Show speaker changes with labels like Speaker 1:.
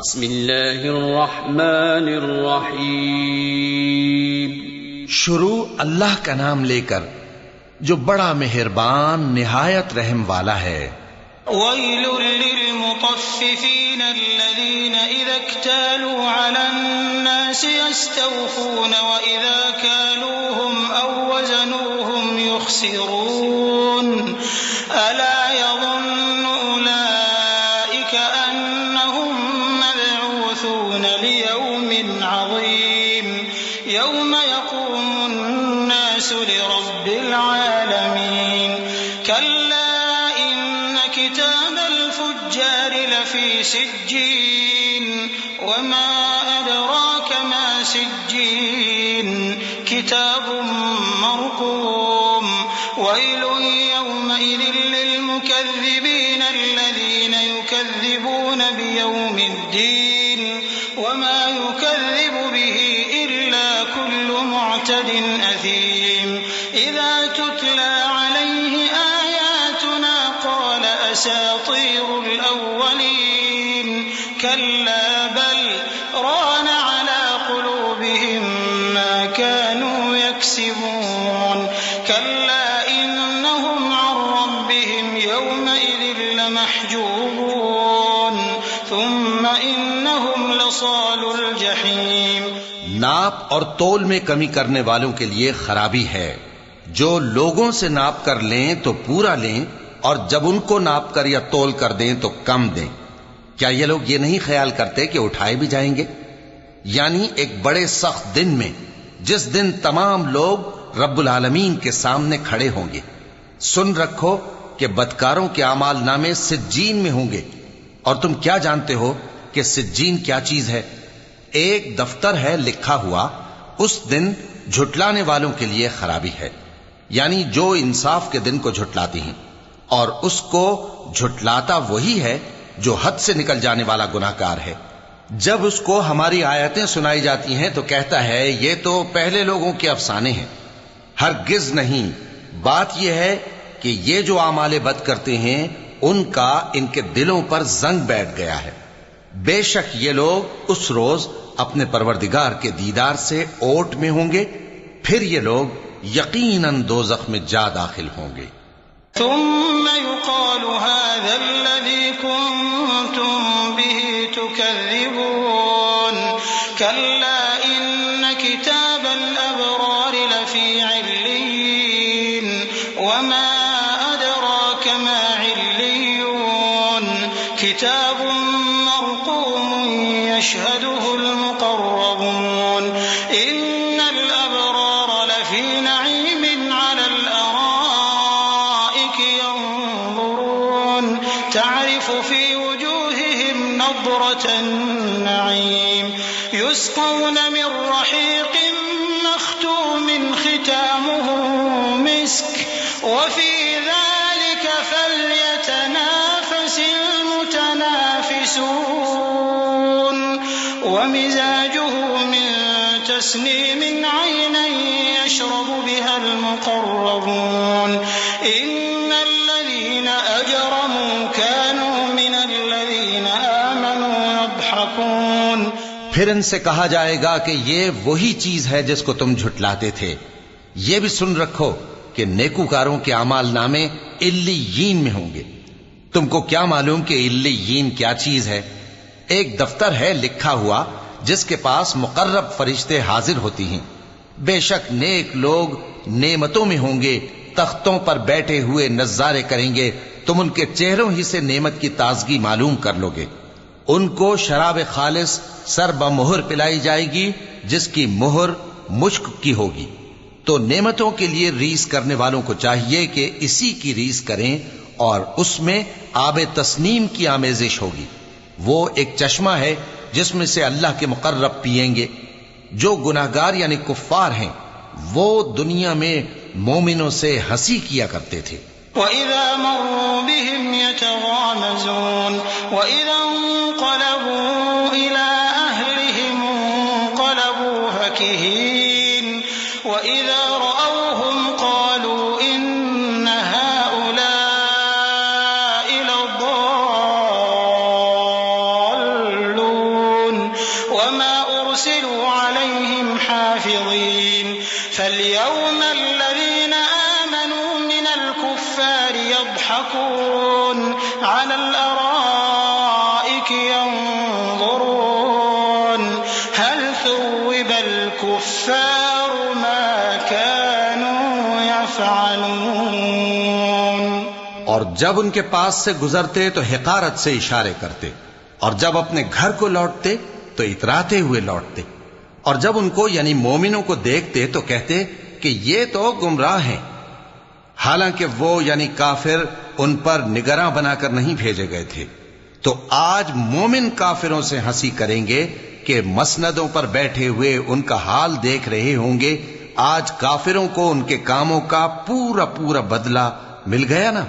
Speaker 1: बिस्मिल्लाहिर्रहमानिर्रहीम।
Speaker 2: शुरू अल्लाह का नाम लेकर जो बड़ा मेहरबान निहायत रहम वाला है।
Speaker 3: वैलुल लिलमुतफ्फिफीन अल्लज़ीना इज़ा इक्तालू अलन्नासि यस्तawफून व इज़ा कालूहुम औ वज़नूहुम युख़सिरून अला यज़ुन्नु उलाइका अन्नहुम मबऊसून लियौमिन अज़ीम यौम यक़ूमुन नासु लिरब्बिल आलमीन कल्ला इन्न किताबल फुज्जारि लफ़ी सिज्जीन वमा अदराक मा सिज्जीन किताबुम मरक़ूम वैलुन यौमइज़िन लिलमुकज़्ज़िबीन अल्लज़ीना युकज़्ज़िबून बियौमिद्दीन वमा युकज़्ज़िबु बिही इल्ला कुल्लु मुअ्तदिन असीम इज़ा तुतला अलैहि आयातुना क़ाल असातीरुल अव्वलीन कल्ला बल रान अला क़ुलूबिहिम मा कानू यक्सिबून कल्ला इन्नहुम अन रब्बिहिम यौमइज़िन लमहजूबून थुम्मा इन्नहुम लसालुल जहीम।
Speaker 2: नाप और तोल में कमी करने वालों के लिए खराबी है। जो लोगों से नाप कर लें तो पूरा लें और जब उनको नाप कर या तोल कर दें तो कम दें। क्या ये लोग ये नहीं ख्याल करते कि उठाए भी जाएंगे? यानी एक बड़े सख्त दिन में, जिस दिन तमाम लोग रब्बुल आलमीन के सामने खड़े होंगे। सुन रखो कि बदकारों के आमाल नामे सिज्जीन में होंगे। और तुम क्या जानते हो कि सिज्जीन क्या चीज है? एक दफ्तर है लिखा हुआ। उस दिन झुटलाने वालों के लिए खराबी है, यानी जो इंसाफ के दिन को झुटलाती हैं। और उसको झुटलाता वही है जो हद से निकल जाने वाला गुनाहगार है। जब उसको हमारी आयतें सुनाई जाती हैं तो कहता है ये तो पहले लोगों के अफसाने हैं। हरगिज नहीं, बात यह है कि ये जो आमाले बद करते हैं उनका इनके दिलों पर जंग बैठ गया है। बेशक ये लोग उस रोज अपने परवरदिगार के दीदार से ओट में होंगे, फिर ये लोग यकीनन दोज़ख में जा दाखिल होंगे।
Speaker 3: थुम्मा युक़ालु हाज़ल्लज़ी कुन्तुम बिही तुकज़्ज़िबून कल्ला इन्न किताबल अबरार लफ़ी इल्लीन वमा अदराक मा इल्लीयून किताबुम मरक़ूमुन यशहदुहुल मुक़र्रबून इन्नल अबरार लफ़ी नईमिन अलल अराइकि यंज़ुरून तअरिफ़ु फ़ी वजूहिहिम नज़रतन नईम युस्क़ौन मिन रहीक़िन मख़्तूमिन ख़ितामुहु मिस्क वफ़ी ज़ालिक फ़ल्यतनाफ़सिल मुतनाफ़िसून वमिज़ाजुहु मिन तस्नीमिन ऐनन यशरबु बिहल मुक़र्रबून इन्नल्लज़ीना अजरमू कानू मिनल्लज़ीना आमनू यضحकून।
Speaker 2: फिर इनसे कहा जाएगा कि ये वही चीज है जिसको तुम झुटलाते थे। ये भी सुन रखो कि नेकूकारों के आमाल नामे इल्लीयीन में होंगे। तुमको क्या मालूम कि इल्लीयीन क्या चीज है? एक दफ्तर है लिखा हुआ जिसके पास मुकर्रब फरिश्ते हाजिर होती हैं। बेशक नेक लोग नेमतों में होंगे, तख्तों पर बैठे हुए नज़ारे करेंगे। तुम उनके चेहरों ही से नेमत की ताजगी मालूम कर लोगे। उनको शराब खालिस सर बमुहर पिलाई जाएगी जिसकी मुहर मुश्क की होगी। तो नेमतों के लिए रीस करने वालों को चाहिए कि इसी की रीस करें और उसमें आबे तस्नीम की आमेजिश होगी। वो एक चश्मा है जिसमें से अल्लाह के मुकर्रब पिएंगे। जो गुनाहगार यानी कुफ्फार हैं वो दुनिया में मोमिनों से हंसी किया करते थे।
Speaker 3: वइज़ा मर्रू बिहिम यतगामज़ून वइज़ा इंक़लबू इला अहलिहिम इंक़लबू फकीहीन वइज़ा रअवहुम क़ालू इन्न हाउलाइ लद्दाल्लून वमा उरसिलू अलैहिम हाफिज़ीन फल्यौम अल्लज़ीना आमनू मिनल कुफ़्फ़ारि यضحकून अलल अराइकि यंज़ुरून हल थुव्विबल कुफ़्फ़ारु मा कानू यफ़अलून।
Speaker 2: और जब उनके पास से गुजरते तो हिकारत से इशारे करते, और जब अपने घर को लौटते तो इतराते हुए लौटते, और जब उनको यानी मोमिनों को देखते तो कहते कि ये तो गुमराह हैं, हालांकि वो यानी काफिर उन पर निगरां बनाकर नहीं भेजे गए थे। तो आज मोमिन काफिरों से हंसी करेंगे कि मसनदों पर बैठे हुए उनका हाल देख रहे होंगे। आज काफिरों को उनके कामों का पूरा पूरा बदला मिल गया ना।